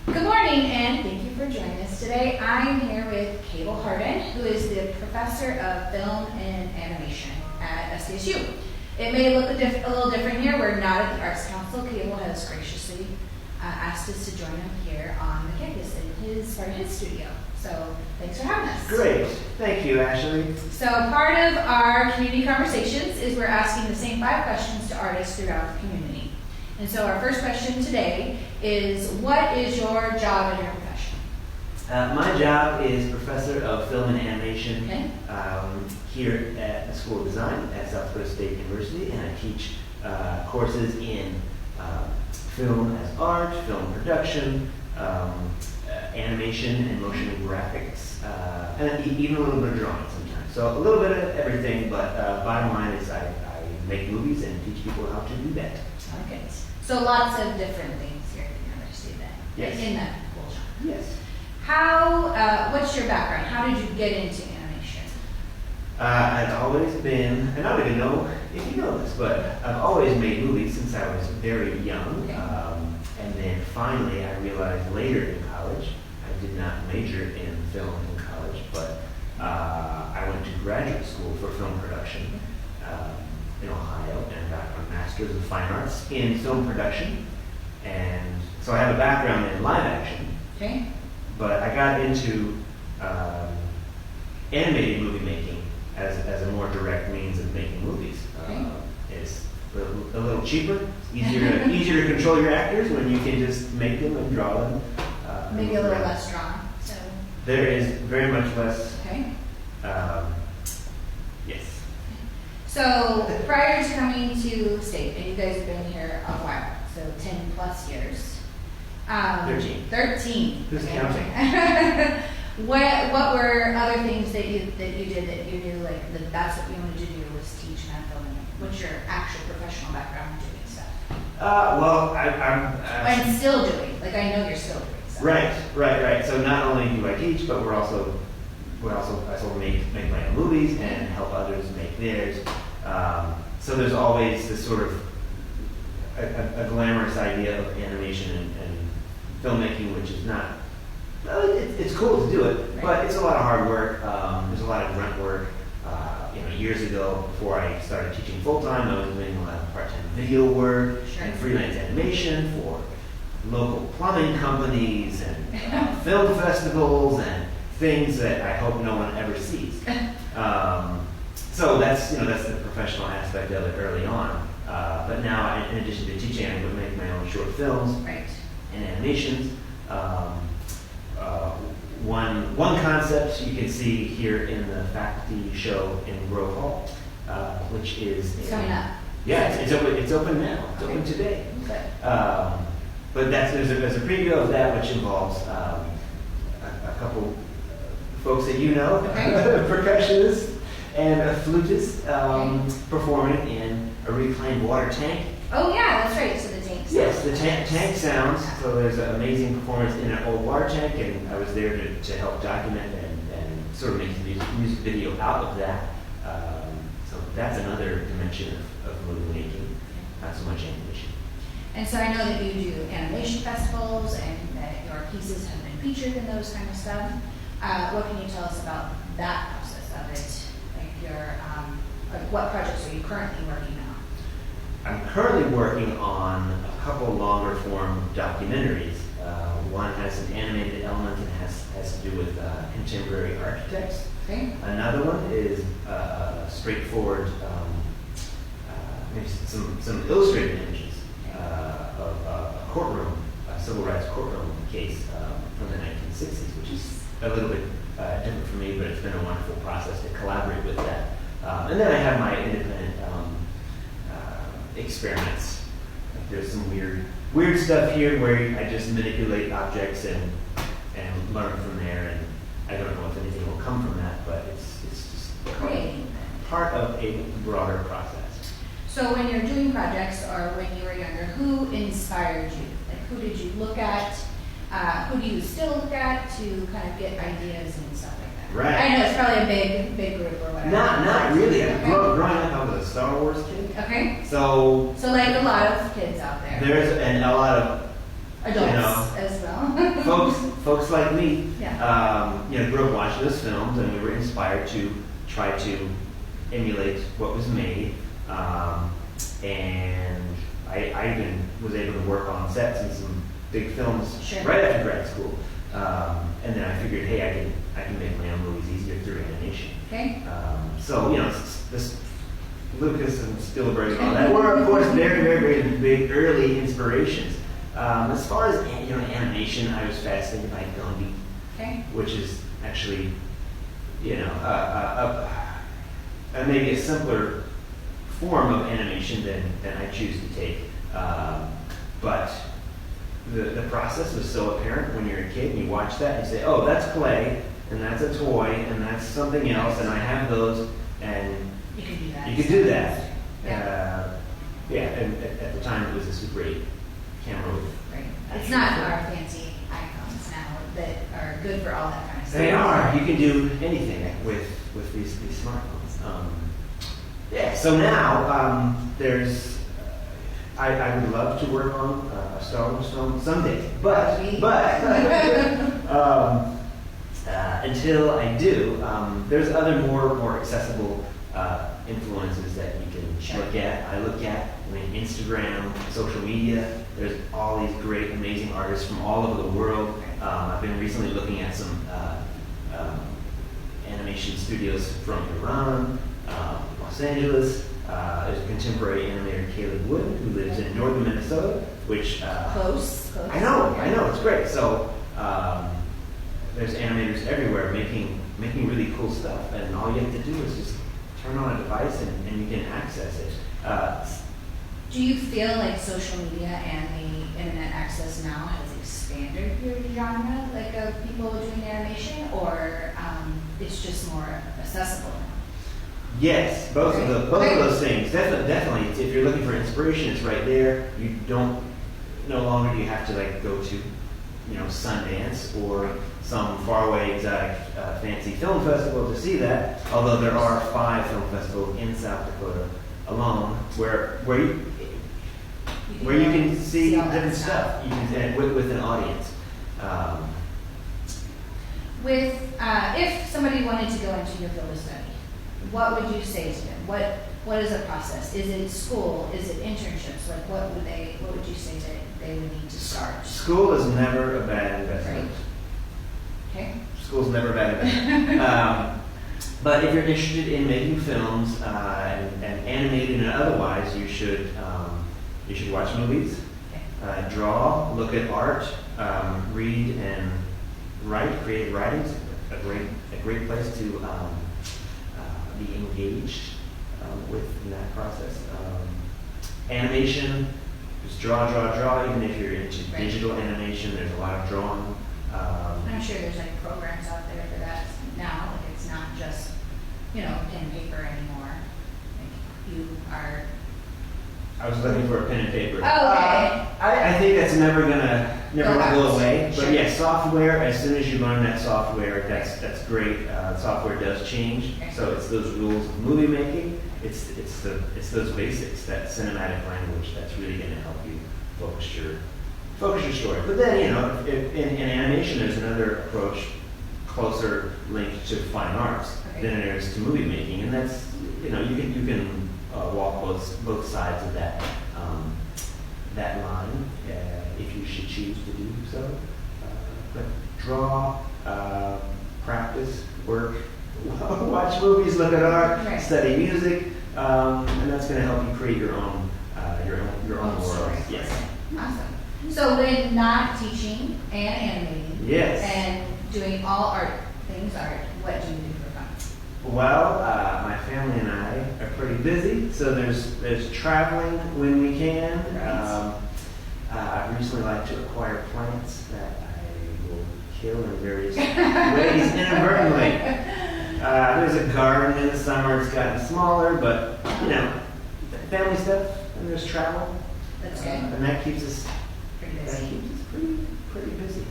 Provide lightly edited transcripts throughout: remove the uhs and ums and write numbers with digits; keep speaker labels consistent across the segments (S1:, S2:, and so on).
S1: Good morning, and thank you for joining us today. I'm here with Cable Hardin, who is the professor of film and animation at SDSU. It may look a little different here. We're not at the Arts Council. Cable has graciously asked us to join him here on the campus in his studio. So thanks for having us.
S2: Great. Thank you, Ashley.
S1: So part of our community conversations is we're asking the same 5 questions to artists throughout the community. And so our first question today is, what is your job in your profession?
S2: My job is professor of film and animation here at the School of Design at South Dakota State University, and I teach courses in film as art, film production, animation and motion graphics, and even a little bit of drawing sometimes. So a little bit of everything, but bottom line is I make movies and teach people how to do that.
S1: Okay. So lots of different things here at the university then.
S2: Yes.
S1: In that whole genre.
S2: Yes.
S1: What's your background? How did you get into animation?
S2: I've always been, and I don't even know if you know this, but I've always made movies since I was very young.
S1: Okay.
S2: And then finally I realized later in college, I did not major in film in college, but I went to graduate school for film production in Ohio and got a master's of fine arts in film production. And so I have a background in live action.
S1: Okay.
S2: But I got into animated movie making as a more direct means of making movies.
S1: Okay.
S2: It's a little cheaper, easier to control your actors when you can just make them and draw them.
S1: Maybe a little less drawn. So.
S2: There is very much less.
S1: Okay.
S2: Yes.
S1: So prior to coming to state, and you guys have been here a while, so 10 plus years.
S2: 13.
S1: 13.
S2: Who's
S1: Okay.
S2: counting?
S1: What were other things that you did that you knew that's what you wanted to do was teach and filming? What's your actual professional background in doing stuff?
S2: Well,
S1: And still doing. I know you're still doing stuff.
S2: Right. So not only do I teach, but I also make my own movies and help others make theirs. So there's always this sort of a glamorous idea of animation and filmmaking, which is not. It's cool to do it, but it's a lot of hard work. There's a lot of grunt work. Years ago, before I started teaching full time, I was doing a lot of part-time video work and freelance animation for local plumbing companies and film festivals and things that I hope no one ever sees. So that's the professional aspect of it early on. But now, in addition to teaching, I would make my own short films and animations. One concept you can see here in the faculty show in Grove Hall, which is
S1: coming up.
S2: Yeah, it's open now. It's open today.
S1: Okay.
S2: But there's a preview of that, which involves a couple folks that you know, percussionists and a flutist performing in a reclaimed water tank.
S1: Oh yeah, that's right. So the tank sounds.
S2: Yes, the tank sounds. So there's an amazing performance in an old water tank, and I was there to help document and sort of make a music video out of that. So that's another dimension of movie making, not so much animation.
S1: And so I know that you do animation festivals and that your pieces have been featured in those kind of stuff. What can you tell us about that process of it? What projects are you currently working on?
S2: I'm currently working on a couple longer form documentaries. One has an animated element and has to do with contemporary architects.
S1: Okay.
S2: Another one is straightforward, maybe some illustrated images of a courtroom, a civil rights courtroom case from the 1960s, which is a little bit different for me, but it's been a wonderful process to collaborate with that. And then I have my independent experiments. There's some weird stuff here where I just manipulate objects and learn from there, and I don't know if anything will come from that, but it's just part of a broader process.
S1: So when you're doing projects or when you were younger, who inspired you? Who did you look at? Who do you still look at to kind of get ideas and stuff like that?
S2: Right.
S1: I know it's probably a big group or whatever.
S2: Not really. Growing up, I was a Star Wars kid.
S1: Okay.
S2: So
S1: like a lot of kids out there.
S2: There's a lot of
S1: adults as well.
S2: folks like me,
S1: Yeah.
S2: grew up watching those films, and we were inspired to try to emulate what was made. And I even was able to work on sets in some big films
S1: Sure.
S2: right after grad school. And then I figured, hey, I can make my own movies easier through animation.
S1: Okay.
S2: So this Lucas and Spielberg and all that were, of course, very, very, very big early inspirations. As far as animation, I was fascinated by Gumby,
S1: Okay.
S2: which is actually maybe a simpler form of animation than I choose to take. But the process was so apparent when you're a kid and you watch that and you say, oh, that's clay, and that's a toy, and that's something else, and I have those, and
S1: You can do that.
S2: you could do that.
S1: Yeah.
S2: And at the time it was this great camera with
S1: Right. It's not our fancy icons now that are good for all that kind of stuff.
S2: They are. You can do anything with these smartphones. So now there's. I would love to work on a Star Wars film someday, but until I do, there's other more accessible influences that you can look at. I look at Instagram, social media. There's all these great, amazing artists from all over the world. I've been recently looking at some animation studios from Iran, Los Angeles. There's a contemporary animator, Caleb Wood, who lives in northern Minnesota, which
S1: Close.
S2: I know, it's great. So there's animators everywhere making really cool stuff, and all you have to do is just turn on a device and you can access it.
S1: Do you feel like social media and the internet access now has expanded your genre, like of people doing animation, or it's just more accessible now?
S2: Yes, both of those things. Definitely. If you're looking for inspiration, it's right there. You don't. No longer do you have to go to, Sundance or some faraway exotic fancy film festival to see that. Although there are 5 film festivals in South Dakota alone where you can see
S1: all that
S2: different stuff. You can with an audience.
S1: If somebody wanted to go into your field of study, what would you say to them? What is the process? Is it school? Is it internships? What would you say they would need to start?
S2: School is never a bad investment.
S1: Right. Okay.
S2: School's never a bad investment. But if you're interested in making films and animated and otherwise, you should watch movies, draw, look at art, read and write. Creative writing's a great place to be engaged with in that process. Animation, just draw. Even if you're into digital animation, there's a lot of drawing.
S1: I'm sure there's programs out there for that now. It's not just pen and paper anymore. You are.
S2: I was looking for a pen and paper.
S1: Oh, okay.
S2: I think that's never gonna go away.
S1: Sure.
S2: But yeah, software. As soon as you learn that software, that's great. Software does change.
S1: Okay.
S2: So it's those rules of movie making. It's those basics, that cinematic language that's really gonna help you focus your story. But then in animation, there's another approach closer linked to fine arts than there is to movie making, and that's you can walk both sides of that line if you should choose to do so. But draw, practice, work, watch movies, look at art, study music, and that's going to help you create your own world. Yes.
S1: Awesome. So when not teaching and animating, and doing all things art, what do you do for fun?
S2: Well, my family and I are pretty busy, so there's traveling when we can.
S1: Right.
S2: I recently like to acquire plants that I will kill in various ways inadvertently. There's a garden in the summer; it's gotten smaller, but family stuff, and there's travel.
S1: That's good.
S2: And that keeps us
S1: Pretty busy.
S2: pretty busy.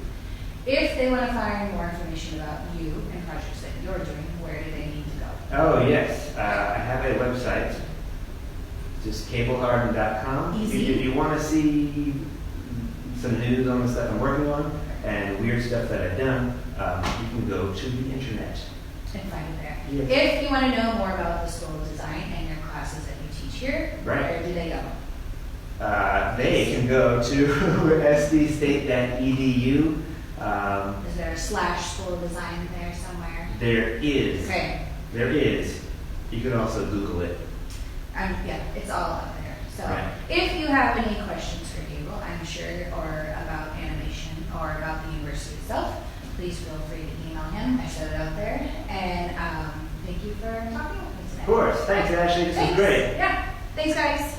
S1: If they want to find more information about you and projects that you're doing, where do they need to go?
S2: Oh yes, I have a website. Just cablehardin.com.
S1: Easy.
S2: If you want to see some news on the stuff I'm working on, and weird stuff that I've done, you can go to the internet.
S1: And find it there.
S2: Yes.
S1: If you want to know more about the School of Design and your classes that you teach here,
S2: Right.
S1: where do they go?
S2: They can go to sdstate.edu.
S1: Is there a / School of Design there somewhere?
S2: There is.
S1: Okay.
S2: There is. You can also Google it.
S1: Yeah, it's all up there. So
S2: Right.
S1: if you have any questions for Cable, I'm sure, or about animation or about the university itself, please feel free to email him. I said it out there. And thank you for talking with me today.
S2: Of course. Thanks, Ashley. This was great.
S1: Yeah. Thanks, guys.